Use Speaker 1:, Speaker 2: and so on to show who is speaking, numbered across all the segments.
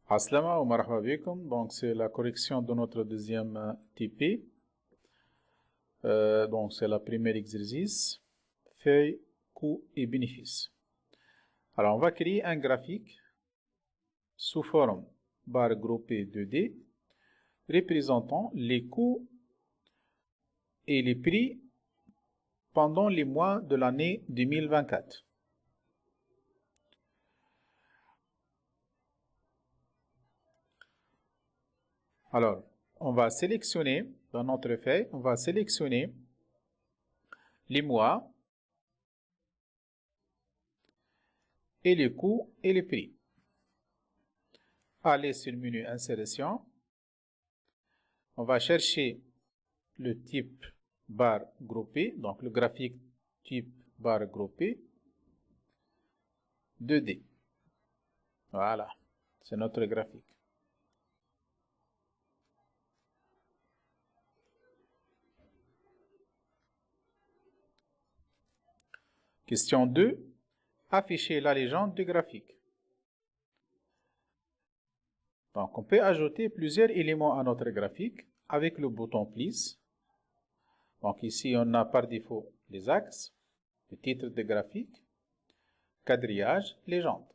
Speaker 1: Aslama ou marhaba bikoum. Donc c'est la correction de notre deuxième TP. Donc c'est la première exercice. Feuille, coûts et bénéfices. Alors on va créer un graphique sous forme barre groupée 2D représentant les coûts et les prix pendant les mois de l'année 2024. Alors, on va sélectionner, dans notre feuille, on va sélectionner les mois et les coûts et les prix. Aller sur le menu Insertion. On va chercher le type barre groupée, donc le graphique type barre groupée 2D. Voilà, c'est notre graphique. Question 2. Afficher la légende du graphique. Donc, on peut ajouter plusieurs éléments à notre graphique avec le bouton Plus. Donc, ici, on a par défaut les axes, le titre de graphique, quadrillage, légende.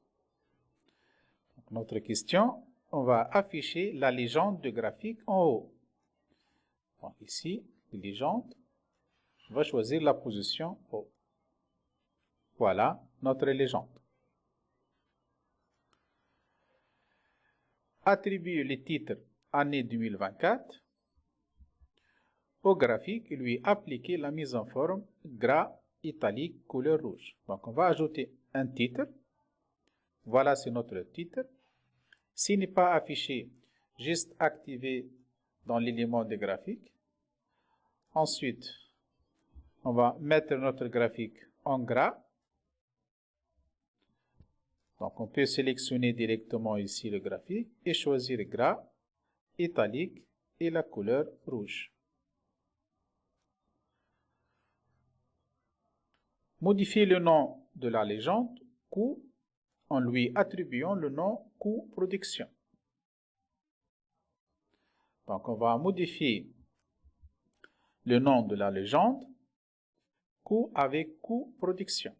Speaker 1: Donc, notre question, on va afficher la légende du graphique en haut. Donc, ici, légende, on va choisir la position haut. Voilà notre légende. Attribuer le titre année 2024 au graphique et lui appliquer la mise en forme gras, italique, couleur rouge. Donc on va ajouter un titre. Voilà, c'est notre titre. S'il n'est pas affiché, juste activer dans l'élément de graphique. Ensuite, on va mettre notre graphique en gras. Donc on peut sélectionner directement ici le graphique et choisir gras, italique et la couleur rouge. Modifier le nom de la légende coût en lui attribuant le nom coût production. Donc on va modifier le nom de la légende coût avec coût production.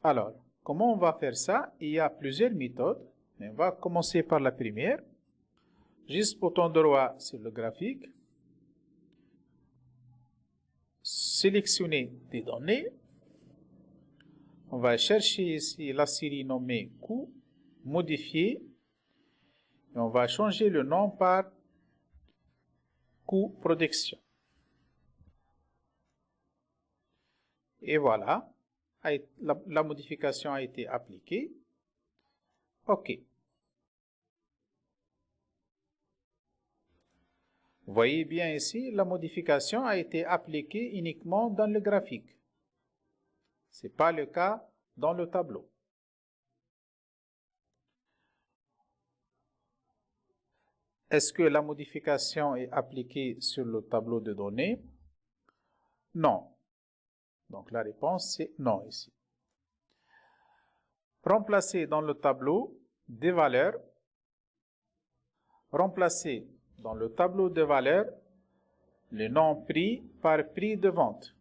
Speaker 1: Alors, comment on va faire ça? Il y a plusieurs méthodes, mais on va commencer par la première. Juste bouton droit sur le graphique. Sélectionner des données. On va chercher ici la série nommée coût, modifier. Et on va changer le nom par coût production. Et voilà, la modification a été appliquée. OK. Vous voyez bien ici, la modification a été appliquée uniquement dans le graphique. Ce n'est pas le cas dans le tableau. Est-ce que la modification est appliquée sur le tableau de données? Non. Donc la réponse c'est non ici. Remplacer dans le tableau des valeurs. Remplacer dans le tableau de valeurs le nom prix par prix de vente.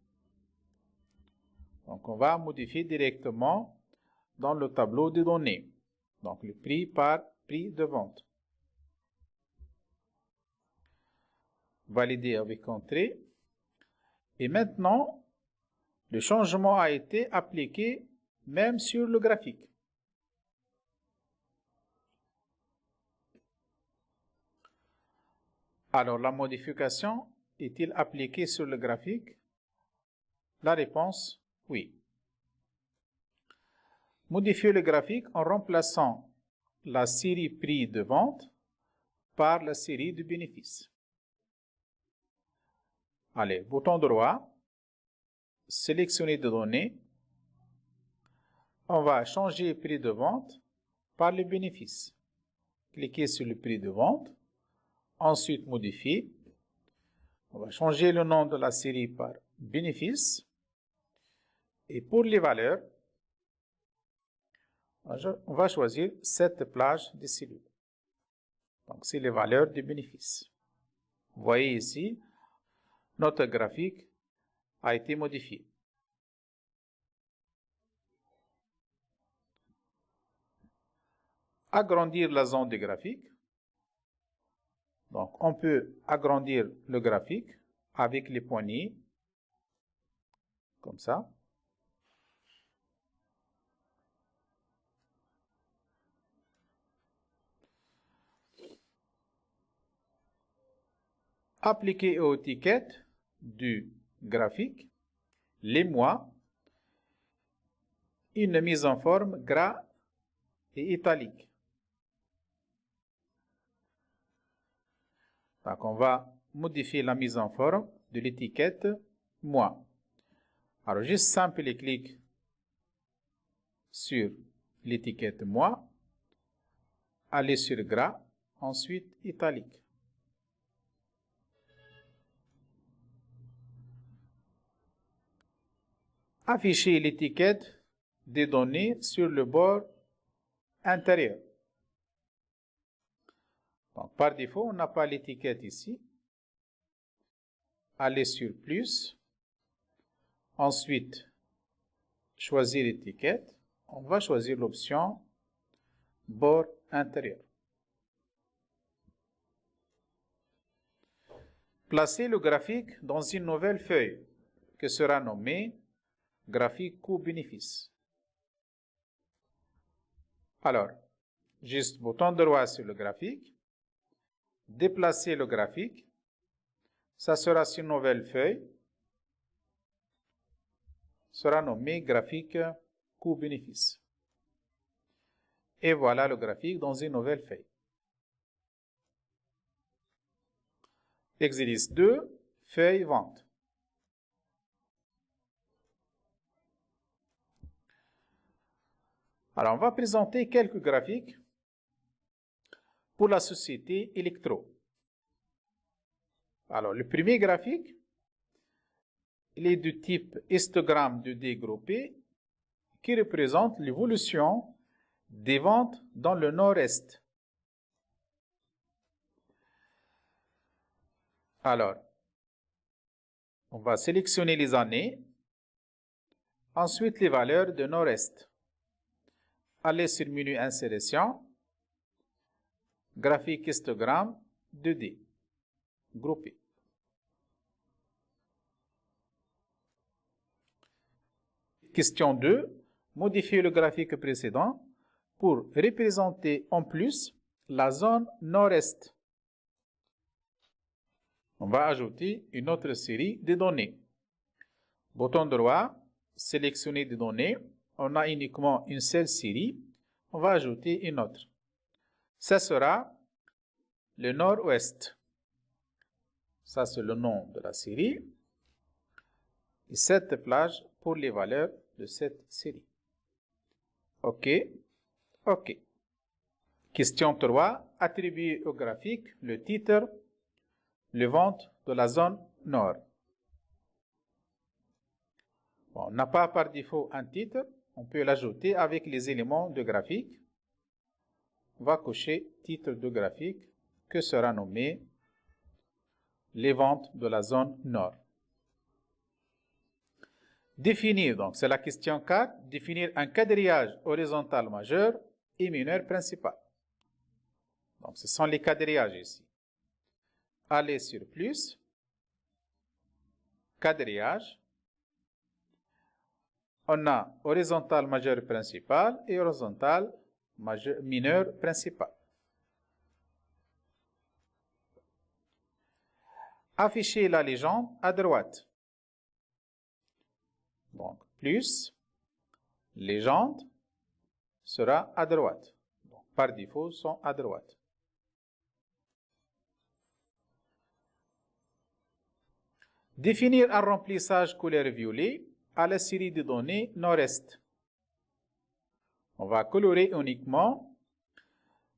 Speaker 1: Donc on va modifier directement dans le tableau de données. Donc le prix par prix de vente. Valider avec entrée. Et maintenant, le changement a été appliqué même sur le graphique. Alors, la modification est-il appliquée sur le graphique? La réponse, oui. Modifier le graphique en remplaçant la série prix de vente par la série de bénéfices. Allez, bouton droit, sélectionner des données. On va changer prix de vente par le bénéfice. Cliquez sur le prix de vente. Ensuite, modifier. On va changer le nom de la série par bénéfice. Et pour les valeurs, On va choisir cette plage de cellules. Donc, c'est les valeurs du bénéfice. Vous voyez ici, notre graphique a été modifié. Agrandir la zone du graphique. Donc, on peut agrandir le graphique avec les poignées, comme ça. Appliquer aux étiquettes du graphique les mois, une mise en forme gras et italique. Donc, on va modifier la mise en forme de l'étiquette mois. Alors, juste simple clic sur l'étiquette mois, aller sur gras, ensuite italique. Afficher l'étiquette des données sur le bord intérieur. Donc, par défaut, on n'a pas l'étiquette ici. Aller sur plus. Ensuite, choisir l'étiquette. On va choisir l'option bord intérieur. Placez le graphique dans une nouvelle feuille qui sera nommée graphique coût-bénéfice. Alors, juste bouton droit sur le graphique, déplacer le graphique, ça sera sur une nouvelle feuille, sera nommé graphique coût-bénéfice. Et voilà le graphique dans une nouvelle feuille. Exercice 2, feuille vente. Alors, on va présenter quelques graphiques pour la société Electro. Alors, le premier graphique, il est du type histogramme 2D groupé qui représente l'évolution des ventes dans le nord-est. Alors, on va sélectionner les années, ensuite les valeurs de nord-est. Aller sur le menu Insération, graphique histogramme 2D, groupé. Question 2. Modifier le graphique précédent pour représenter en plus la zone nord-est. On va ajouter une autre série de données. Bouton droit, sélectionner des données. On a uniquement une seule série. On va ajouter une autre. Ça sera le nord-ouest. Ça, c'est le nom de la série. Et cette plage pour les valeurs de cette série. OK. OK. Question 3. Attribuer au graphique le titre, les ventes de la zone nord. Bon, on n'a pas par défaut un titre. On peut l'ajouter avec les éléments de graphique. On va cocher titre de graphique que sera nommé les ventes de la zone nord. Définir, donc c'est la question 4, définir un quadrillage horizontal majeur et mineur principal. Donc ce sont les quadrillages ici. Aller sur plus, quadrillage. On a horizontal majeur principal et horizontal mineur principal. Afficher la légende à droite. Donc, plus, légende sera à droite. Donc, par défaut, sont à droite. Définir un remplissage couleur violet à la série de données nord-est. On va colorer uniquement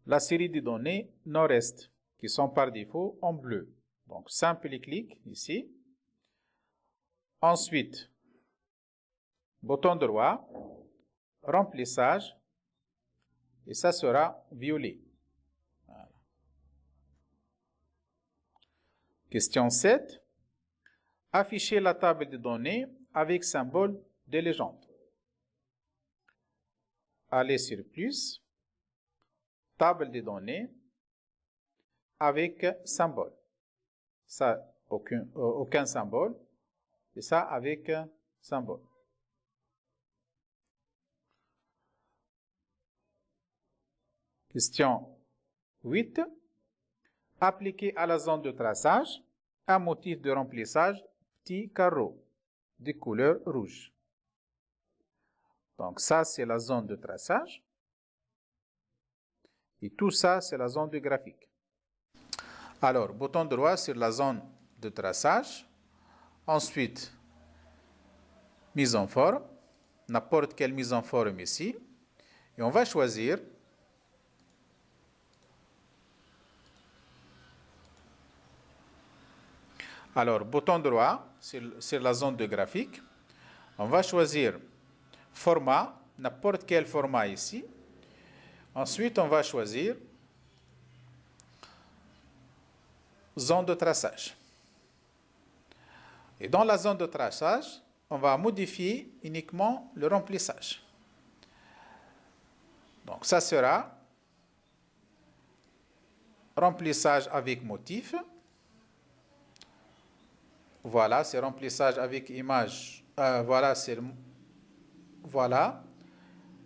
Speaker 1: la série de données nord-est qui sont par défaut en bleu. Donc, simple clic ici. Ensuite, bouton droit, remplissage, et ça sera violet. Voilà. Question 7. Afficher la table de données avec symbole de légende. Allez sur plus, table de données avec symbole. Ça, aucun symbole, et ça avec symbole. Question 8. Appliquer à la zone de traçage un motif de remplissage petit carreau de couleur rouge. Donc ça, c'est la zone de traçage. Et tout ça, c'est la zone de graphique. Alors, bouton droit sur la zone de traçage. Ensuite, mise en forme. N'importe quelle mise en forme ici. Et on va choisir alors, bouton droit sur la zone de graphique. On va choisir format, n'importe quel format ici. Ensuite, on va choisir zone de traçage. Et dans la zone de traçage, on va modifier uniquement le remplissage. Donc, ça sera remplissage avec motif. Voilà, c'est remplissage avec image. Voilà,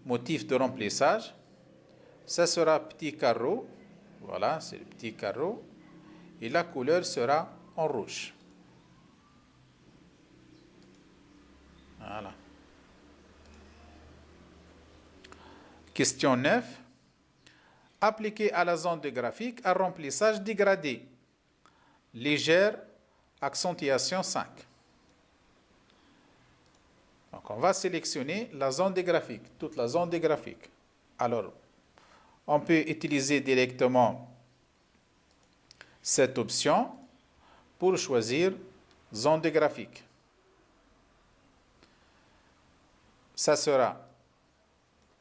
Speaker 1: motif de remplissage. Ça sera petit carreau. Voilà, c'est le petit carreau. Et la couleur sera en rouge. Voilà. Question 9. Appliquer à la zone de graphique un remplissage dégradé. Légère accentuation 5. Donc, on va sélectionner la zone des graphiques, toute la zone des graphiques. Alors, on peut utiliser directement cette option pour choisir zone de graphique. Ça sera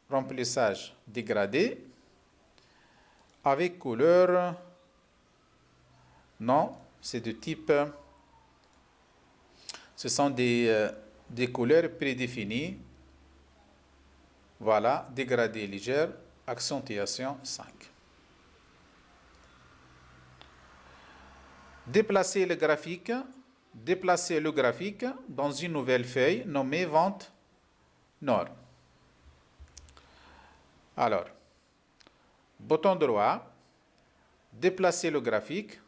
Speaker 1: remplissage dégradé avec couleur. Non, c'est de type. Ce sont des couleurs prédéfinies. Voilà, dégradé légère, accentuation 5. Déplacer le graphique dans une nouvelle feuille nommée Vente Nord. Alors, bouton droit, déplacer le graphique,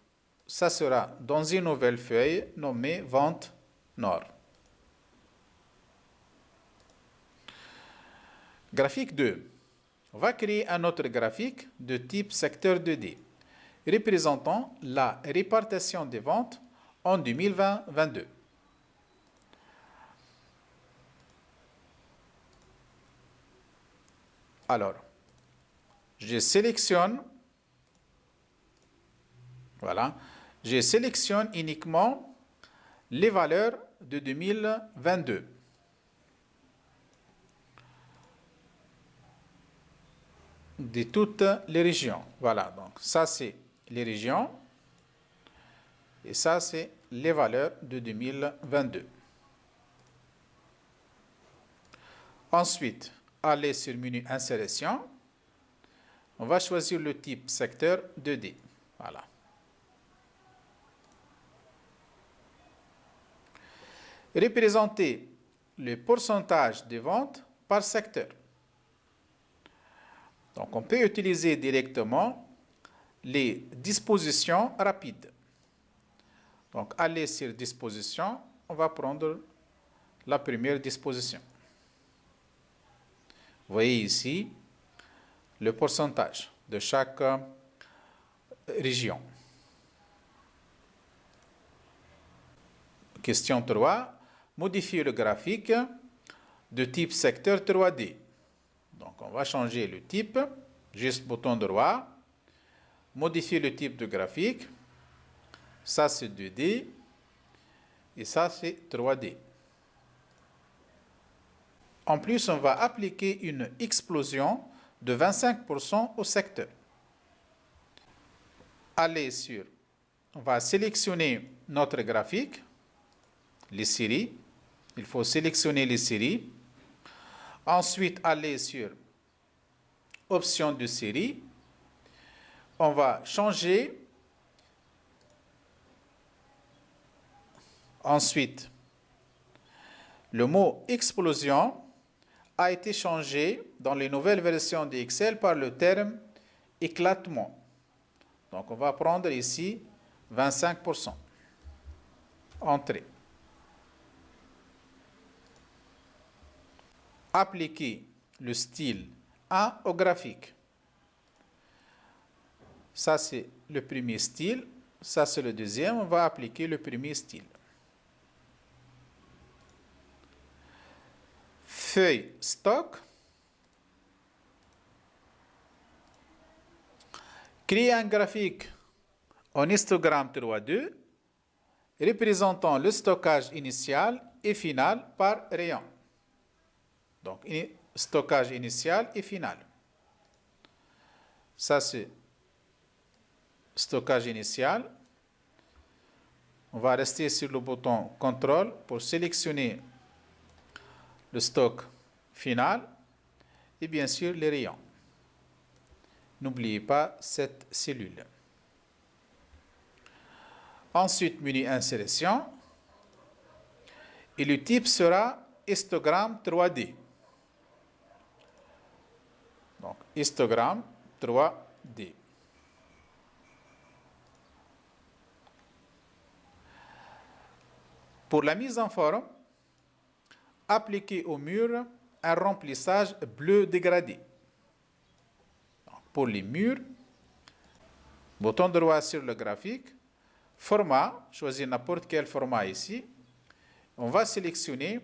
Speaker 1: ça sera dans une nouvelle feuille nommée Vente Nord. Graphique 2. On va créer un autre graphique de type secteur 2D, représentant la répartition des ventes en 2020-22. Alors, je sélectionne, voilà, je sélectionne uniquement les valeurs de 2022. De toutes les régions. Voilà, donc ça c'est les régions et ça c'est les valeurs de 2022. Ensuite, aller sur le menu Insération. On va choisir le type secteur 2D. Voilà. Représenter le pourcentage de ventes par secteur. Donc, on peut utiliser directement les dispositions rapides. Donc, aller sur disposition, on va prendre la première disposition. Vous voyez ici le pourcentage de chaque région. Question 3. Modifier le graphique de type secteur 3D. Donc, on va changer le type, juste bouton droit, modifier le type de graphique. Ça, c'est 2D et ça, c'est 3D. En plus, on va appliquer une explosion de 25% au secteur. Allez sur, on va sélectionner notre graphique, les séries. Il faut sélectionner les séries. Ensuite, aller sur option de série. On va changer. Ensuite, le mot explosion a été changé dans les nouvelles versions d'Excel par le terme éclatement. Donc, on va prendre ici 25%. Entrée. Appliquer le style 1 au graphique. Ça, c'est le premier style. Ça, c'est le deuxième. On va appliquer le premier style. Feuille stock. Créer un graphique en histogramme 3D représentant le stockage initial et final par rayon. Donc, stockage initial et final. Ça, c'est stockage initial. On va rester sur le bouton contrôle pour sélectionner le stock final et bien sûr les rayons. N'oubliez pas cette cellule. Ensuite, menu insertion. Et le type sera histogramme 3D. Donc, histogramme 3D. Pour la mise en forme, appliquez au mur un remplissage bleu dégradé. Donc, pour les murs, bouton droit sur le graphique, format, choisir n'importe quel format ici. On va sélectionner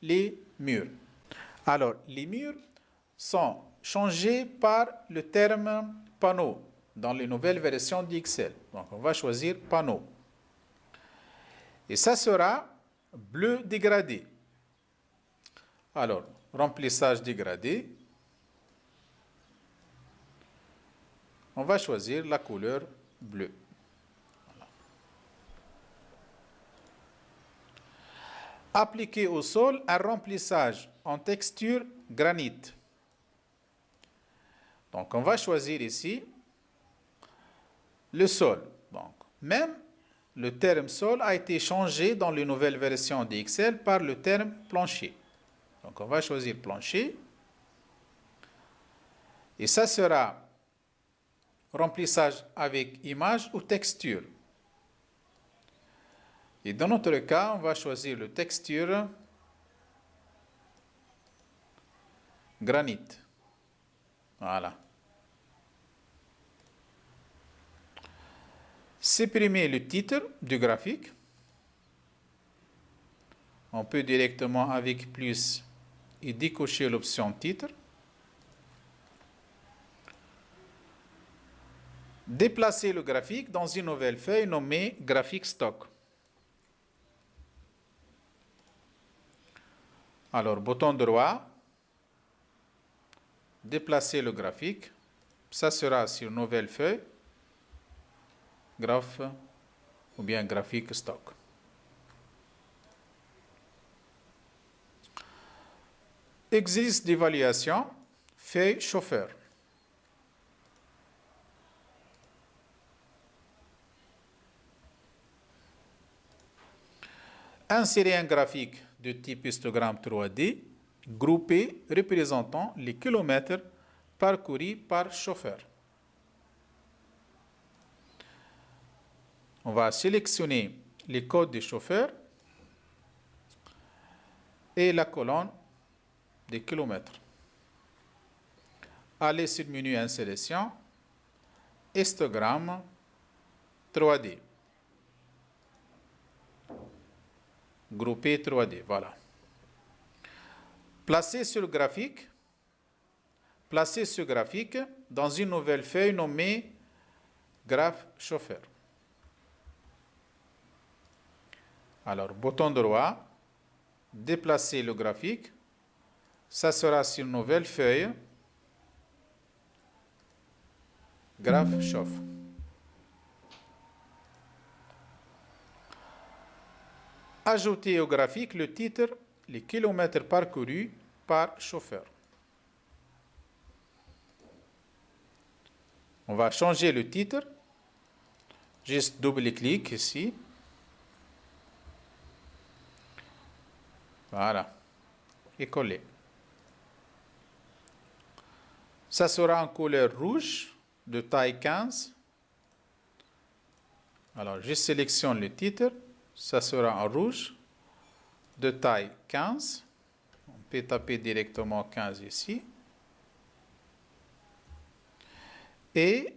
Speaker 1: les murs. Alors, les murs sont changés par le terme panneau dans les nouvelles versions d'Excel. Donc, on va choisir panneau. Et ça sera bleu dégradé. Alors, remplissage dégradé. On va choisir la couleur bleue. Voilà. Appliquer au sol un remplissage en texture granit. Donc, on va choisir ici le sol. Donc, même le terme sol a été changé dans les nouvelles versions d'Excel par le terme plancher. Donc, on va choisir plancher. Et ça sera remplissage avec image ou texture. Et dans notre cas, on va choisir le texture granit. Voilà. Supprimer le titre du graphique. On peut directement avec plus et décocher l'option titre. Déplacer le graphique dans une nouvelle feuille nommée graphique stock. Alors, bouton droit, déplacer le graphique. Ça sera sur nouvelle feuille, graphe ou bien graphique stock. Exercice d'évaluation, feuille chauffeur. Insérer un graphique de type histogramme 3D groupé représentant les kilomètres parcourus par chauffeur. On va sélectionner les codes des chauffeurs et la colonne des kilomètres. Allez sur le menu insertion, histogramme 3D. Groupé 3D, voilà. Placez ce graphique dans une nouvelle feuille nommée graphe chauffeur. Alors, bouton droit, déplacer le graphique. Ça sera sur une nouvelle feuille, graphe chauffe. Ajoutez au graphique le titre, les kilomètres parcourus par chauffeur. On va changer le titre. Juste double-clic ici. Voilà. Et coller. Ça sera en couleur rouge de taille 15. Alors, je sélectionne le titre. Ça sera en rouge de taille 15. On peut taper directement 15 ici. Et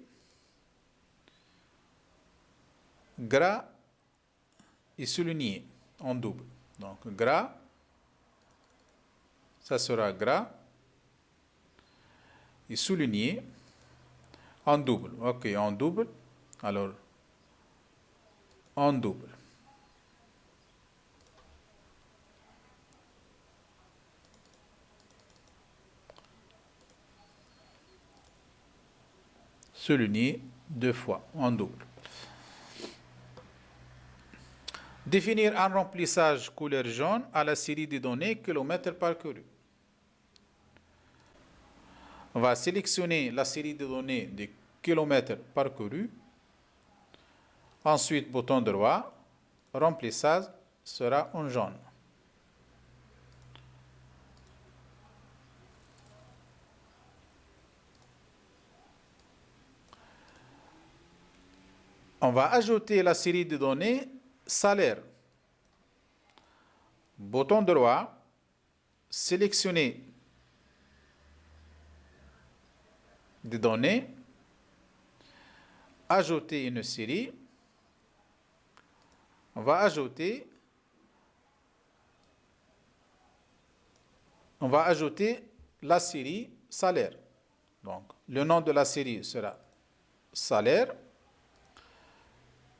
Speaker 1: gras et souligné en double. Donc, gras, ça sera gras et souligné en double. Ok, en double. Alors, en double. Souligné 2 fois, en double. Définir un remplissage couleur jaune à la série de données kilomètres parcourus. On va sélectionner la série de données des kilomètres parcourus. Ensuite, bouton droit, remplissage sera en jaune. On va ajouter la série de données salaire. Bouton droit, sélectionner des données, ajouter une série. On va ajouter la série salaire. Donc, le nom de la série sera salaire.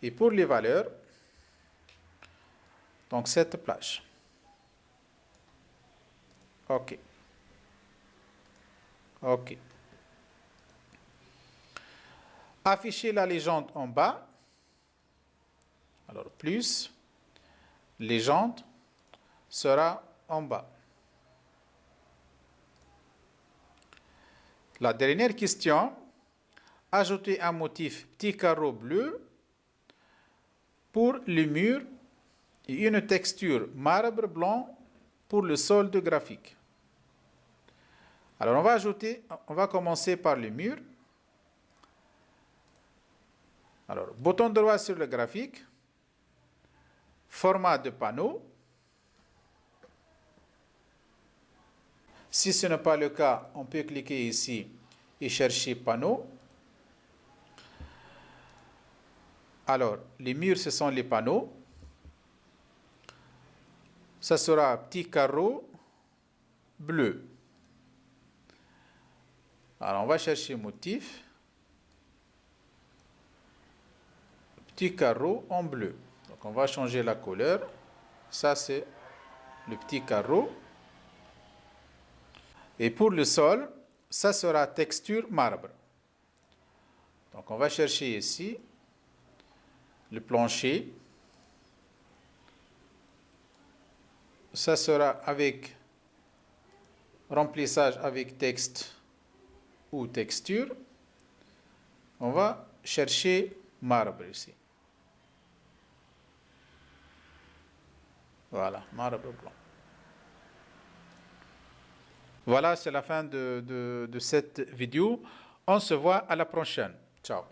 Speaker 1: Et pour les valeurs, donc cette plage. OK. OK. Afficher la légende en bas. Alors, plus, légende sera en bas. La dernière question, ajouter un motif petit carreau bleu pour le mur et une texture marbre blanc pour le solde graphique. Alors, on va commencer par le mur. Alors, bouton droit sur le graphique, format de panneau. Si ce n'est pas le cas, on peut cliquer ici et chercher panneau. Alors, les murs, ce sont les panneaux. Ça sera petit carreau bleu. Alors, on va chercher motif. Petit carreau en bleu. Donc, on va changer la couleur. Ça, c'est le petit carreau. Et pour le sol, ça sera texture marbre. Donc, on va chercher ici le plancher. Ça sera avec remplissage avec texte ou texture. On va chercher marbre ici. Voilà, marbre blanc. Voilà, c'est la fin de cette vidéo. On se voit à la prochaine. Ciao.